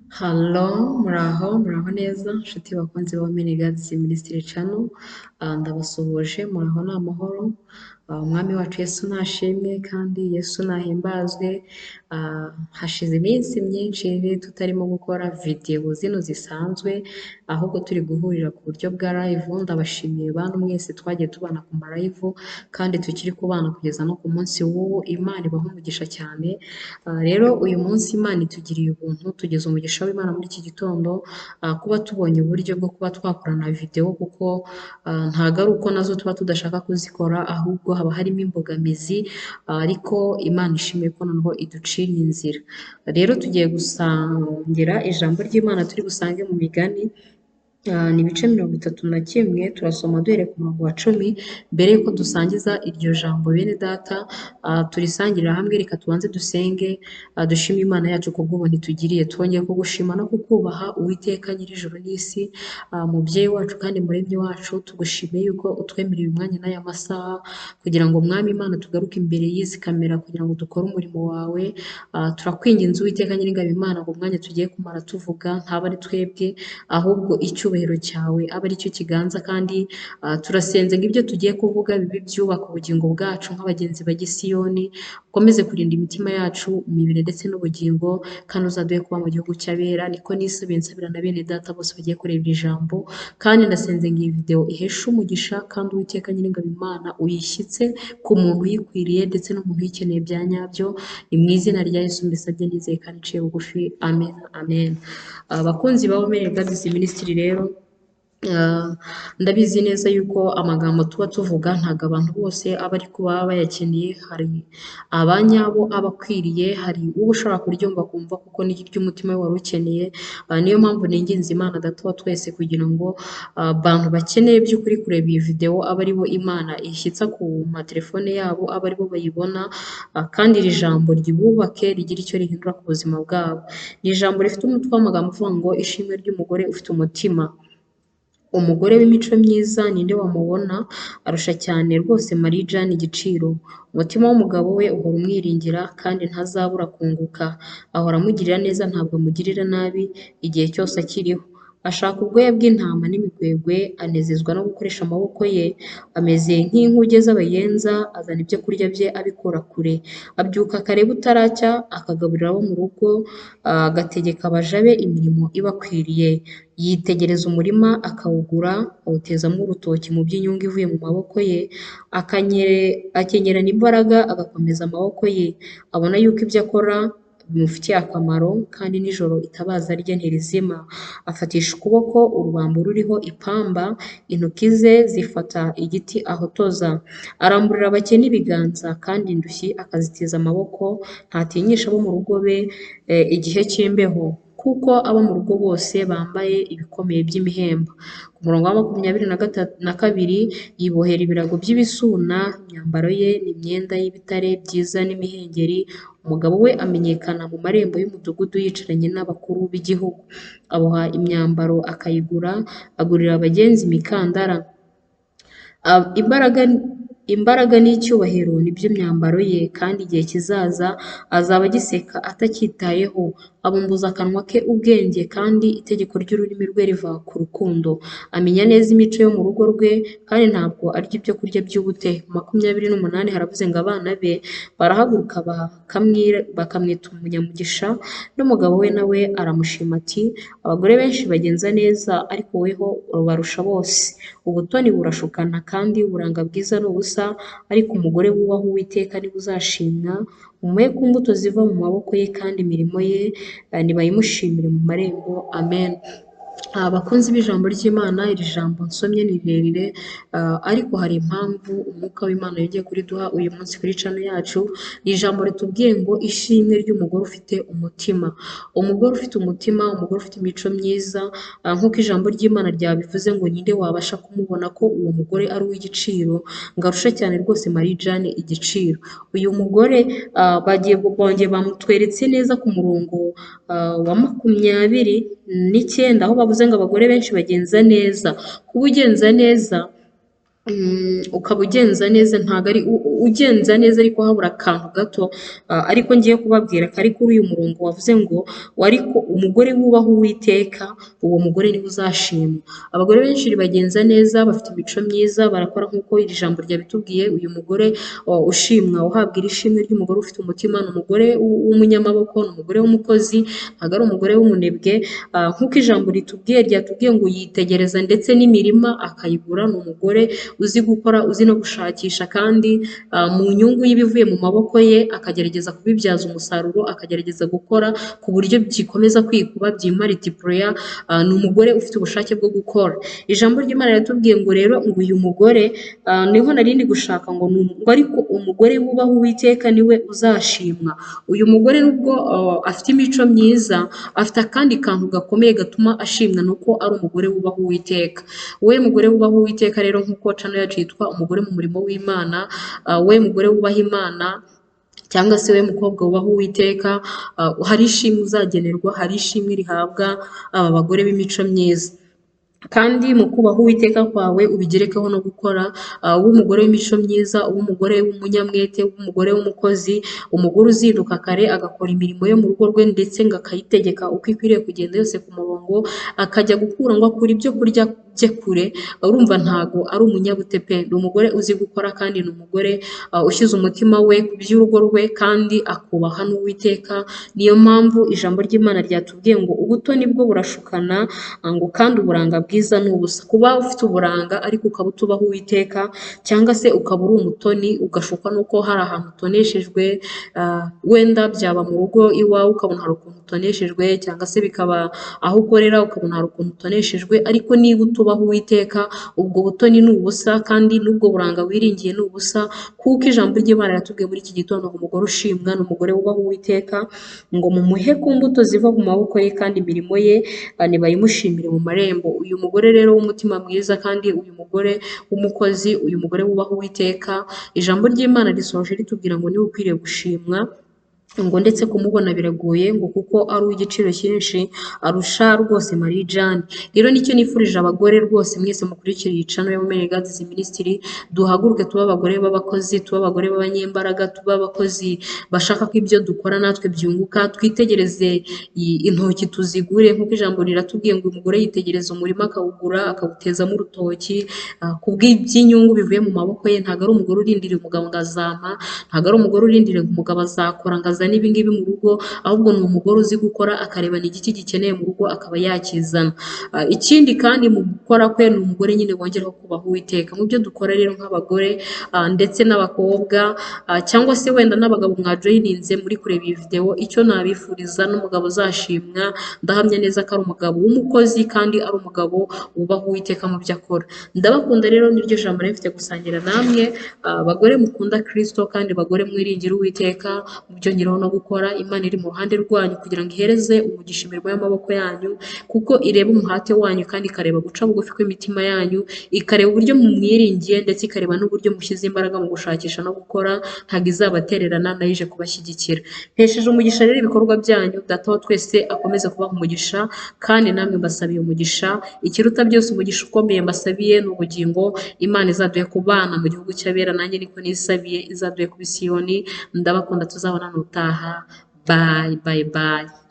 Halo, muraho neza, nshuti bakunzi ba Mini Gadizi Minisitiri Channel, ndabasuhuje, muraho ni amahoro, umwami wacu Yesu nashimwe kandi Yesu nahimbazwe, hashize iminsi myinshi tutarimo gukora videwo zino zisanzwe, ahubwo turi guhurira ku buryo bwa live, ndabashimiye bantu mwese twagiye tubana ku ma live, kandi tukiri kubana kugeza no ku munsi w'ubu, Imana ibahe umugisha cyane. Rero uyu munsi Imana itugiriye ubuntu, tugize umugisha w'Imana muri iki gitondo, kuba tubonye uburyo bwo kuba twakorana videwo, kuko ntabwo ari uko nazo tuba tudashaka kuzikora, ahubwo haba harimo imbogamizi, ariko Imana ishimiye ko noneho iduciriye inzira. Rero tugiye gusangira ijambo ry'Imana turi busange mu migani. Ni ibice 31, turasoma duhereye ku murongo wa 10. Mbere yuko dusangiza iryo jambo bene data, turisangirira hamwe, reka tubanze dusenge, dushime Imana yacu kubw'ubuntu itugiriye. Twongeye kugushima no kukubaha Uwiteka nyir'ijuru n'isi, mubyeyi wacu kandi muremyi wacu, tugushimiye yuko utwemereye umwanya n'aya masaha, kugira ngo mwami Imana tugaruke imbere y'izi kamera kugira ngo dukore umurimo wawe. Turakwinginze Uwiteka nyir'ingabo Imana ngo umwanya tugiye kumara tuvuga ntaba ari twebwe, ahubwo icyubahiro cyawe abe ari cyo kiganza, kandi turasenze ngo ibyo tugiye kuvuga bibe byubaka ubugingo bwacu nk'abagenzi bajya i Siyoni. Ukomeze kurinda imitima yacu, imibiri ndetse n'ubugingo, kandi uzaduhe kuba mu gihugu cy'abera. Niko nisubiye nsabira na bene data bose bagiye kureba iri jambo, kandi ndasenze ngo iyi videwo iheshe umugisha, kandi Uwiteka nyir'ingabo Imana uyishyitse ku muntu uyikwiriye ndetse n'umuntu uyikeneye bya nyabyo. Ni mu izina rya Yesu mbisabye nizeye kandi nciye bugufi, amen amen. Abakunzi ba Women Gadizi Ministry rero, ndabizi neza yuko amagambo tuba tuvuga ntabwo abantu bose aba ari kuba bayakeneye, hari abanyabo aba akwiriye, hari uba ushobora kuryumva kumva kuko ni ry'umutima we wari ukeneye. Niyo mpamvu ninginze Imana Data wa twese kugira ngo abantu bakeneye by'ukuri kureba iyi videwo abe ari bo Imana ishyitsa ku matelefone yabo, abe ari bo bayibona, kandi iri jambo ryibubake rigire icyo rihindura ku buzima bwabo. Ni ijambo rifite umutwe w'amagambo uvuga ngo ishimwe ry'umugore ufite umutima. Umugore w'imico myiza ninde wamubona? Arusha cyane rwose Marie Jane igiciro. Umutima w'umugabo we uhora umwiringira, kandi ntazabura kunguka. Ahora amugirira neza, ntabwo amugirira nabi igihe cyose akiriho. Ashaka ubwoya bw'intama n'imigwegwe, anezezwa no gukoresha amaboko ye. Ameze nk'inkuge z'abayenza, azana ibyo kurya bye abikura kure. Abyuka kare butaracya, akagaburira abo mu rugo, agategeka abaja be imirimo ibakwiriye. Yitegereza umurima akawugura, awutezamo urutoki mu by'inyungu ivuye mu maboko ye. Akenyerana imbaraga, agakomeza amaboko ye. Abona yuko ibyo akora bimufitiye akamaro, kandi nijoro itabaza rye ntirizima. Afatisha ukuboko urubambo ruriho ipamba, intoki ze zifata igiti ahotoza. Aramburira abakene ibiganza, kandi indushyi akazitiza amaboko. Ntatinyisha abo mu rugo be igihe cy'imbeho, kuko abo mu rugo bose bambaye ibikomeye by'imihemba. Ku murongo wa 22, yibohera ibirago by'ibisuna, imyambaro ye ni imyenda y'ibitare byiza n'imihengeri. Umugabo we amenyekana mu marembo y'umudugudu yicaranye n'abakuru b'igihugu. Aboha imyambaro akayigura, agurira abagenzi imikandara. Imbaraga n'icyubahiro ni byo myambaro ye, kandi igihe kizaza azaba agiseka atacyitayeho. Abumbuza akanwa ke ubwenge, kandi itegeko ry'ururimi rwe riva ku rukundo. Amenya neza imico yo mu rugo rwe, kandi ntabwo arya ibyo kurya by'ubute. 28 haravuze ngo abana be barahaguruka bakamwita umunyamugisha, n'umugabo we nawe aramushima ati, abagore benshi bagenza neza, ariko weho ubarusha bose. Ubutoni burashukana, kandi uburanga bwiza ni ubusa, ariko umugore wubaha Uwiteka niwe uzashimwa. Mumuhe ku mbuto ziva mu maboko ye, kandi imirimo ye nibayimushimire mu marembo, amen. Abakunzi b'ijambo ry'Imana, iri jambo nsomye ni rirerire, ariko hari impamvu umwuka w'Imana yongeye kuriduha uyu munsi kuri channel yacu. Ni ijambo ritubwiye ngo ishimwe ry'umugore ufite umutima. Umugore ufite umutima, umugore ufite imico myiza, nk'uko ijambo ry'Imana ryabivuze ngo ninde wabasha kumubona ko uwo mugore ari uw'igiciro, ngo arusha cyane rwose Marie Jane igiciro. Uyu mugore bongeye bamutweretse neza ku murongo wa 29, aho bavuze ngo abagore benshi bagenza neza. Kuba ugenza neza ukaba ugenza neza ntabwo ari ugenza neza ariko habura akantu gato, ariko ngiye kubabwira kari kuri uyu murongo wavuze ngo ariko umugore wubaha Uwiteka uwo mugore niwe uzashimwa. Abagore benshi bagenza neza, bafite imico myiza, barakora nk'uko iri jambo ryabitubwiye. Uyu mugore ushimwa, uhabwa iri shimwe ry'umugore ufite umutima, ni umugore w'umunyamaboko, ni umugore w'umukozi, ntabwo ari umugore w'umunebwe. Nk'uko ijambo ryatubwiye ngo yitegereza ndetse n'imirima akayigura, ni umugore uzi gukora, uzi no gushakisha, kandi mu nyungu y'ibivuye mu maboko ye akagerageza kubibyaza umusaruro, akagerageza gukora ku buryo bikomeza kwikuba byimaritikipuraya. Ni umugore ufite ubushake bwo gukora. Ijambo ry'Imana riratubwiye ngo rero ngo uyu mugore niho narindi gushaka ngo ariko umugore wubaha Uwiteka niwe uzashimwa. Uyu mugore nubwo afite imico myiza, afite akandi kantu gakomeye gatuma ashimwa, nuko ari umugore wubaha Uwiteka. We mugore wubaha Uwiteka rero, nk'uko cano yacu yitwa umugore mu murimo w'Imana, we mugore wubaha Imana cyangwa se we mukobwa wubaha Uwiteka, hari ishimwe uzagenerwa, hari ishimwe rihabwa aba bagore b'imico myiza. Kandi mu kubaha Uwiteka kwawe ubigerekaho no gukora, w'umugore w'imico myiza, w'umugore w'umunyamwete, w'umugore w'umukozi, umugore uzinduka kare agakora imirimo yo mu rugo rwe ndetse ngo akayitegeka uko ikwiriye kugenda yose ku murongo, akajya gukura ngo akure ibyo kurya bye kure. Urumva ntago ari umunyabute pe, ni umugore uzi gukora, kandi ni umugore ushyize umutima we ku by'urugo rwe kandi akubaha n'Uwiteka. Niyo mpamvu ijambo ry'Imana ryatubwiye ngo ubutoni bwo burashukana, ngo kandi uburanga bwiza ni ubusa. Kuba ufite uburanga ariko ukaba utubaha Uwiteka, cyangwa se ukaba uri umutoni ugashukwa nuko hari ahantu utoneshejwe, wenda byaba mu rugo iwawe ukabona hari ukuntu utoneshejwe, cyangwa se bikaba aho ukorera ukabona hari ukuntu utoneshejwe, ariko niba utubaha Uwiteka ubwo butoni ni ubusa, kandi n'ubwo buranga wiringiye ni ubusa, kuko ijambo ry'Imana riratubwiye muri iki gitondo ngo umugore ushimwa ni umugore wubaha Uwiteka, ngo mumuhe ku mbuto ziva mu maboko ye kandi imirimo ye nibayimushimire mu marembo. Uyu mugore rero w'umutima mwiza, kandi uyu mugore w'umukozi, uyu mugore wubaha Uwiteka, ijambo ry'Imana risoje ritubwira ngo niwe ukwiriye gushimwa, ngo ndetse kumubona biragoye, ngo kuko ari uw'igiciro cyinshi, arusha rwose Marie Jane. Rero nicyo nifurije abagore rwose mwese mukurikira iyi channel ya Women in God Ministry, duhaguruke tuba abagore b'abakozi, tuba abagore b'abanyembaraga, tuba abakozi bashaka ko ibyo dukora natwe byunguka, twitegereze intoki tuzigure, nk'uko ijambo riratubwiye ngo umugore yitegereza umurima akawugura akawutezamo urutoki, kubw'iby'inyungu bivuye mu maboko ye. Ntabwo ari umugore urindiriye umugabo ngo azampa, ntabwo ari umugore urindiriye ngo umugabo azakora ngo azane ibi ngibi mu rugo, ahubwo ni umugore uzi gukora, akareba ni igiki gikeneye mu rugo akaba yakizana. Ikindi kandi mu gukora kwe ni umugore nyine wongeraho kubaha Uwiteka. Mu byo dukora rero nk'abagore ndetse n'abakobwa, cyangwa se wenda n'abagabo mwajoyininze muri kureba iyi video, icyo nabifuriza n'umugabo uzashimwa, ndahamya neza ko ari umugabo w'umukozi kandi ari umugabo wubaha Uwiteka mu byo akora. Ndabakunda rero, niryo jambo nari mfite gusangira namwe, bagore mukunda Kristo kandi bagore mwiringira Uwiteka mu byo nyiraho no gukora. Imana iri mu ruhande rwanyu kugira ngo ihereze umugisha imirimo y'amaboko yanyu, kuko ireba umuhate wanyu kandi ikareba guca bugufi kw'imitima yanyu, ikareba uburyo mumwiringiye ndetse ikareba n'uburyo mushyize imbaraga mu gushakisha no gukora. Ntabwo izabatererana, nayo ije kubashyigikira. Mpesheje umugisha rero ibikorwa byanyu, Data wa twese akomeze kubaha umugisha, kandi namwe mbasabiye umugisha. Ikiruta byose umugisha ukomeye mbasabiye ni ubugingo. Imana izaduhe kubana mu gihugu cy'abera, nanjye niko nisabiye izaduhe ku Bisiyoni. Ndabakunda, tuzabonana ubutaha. Bye bye bye.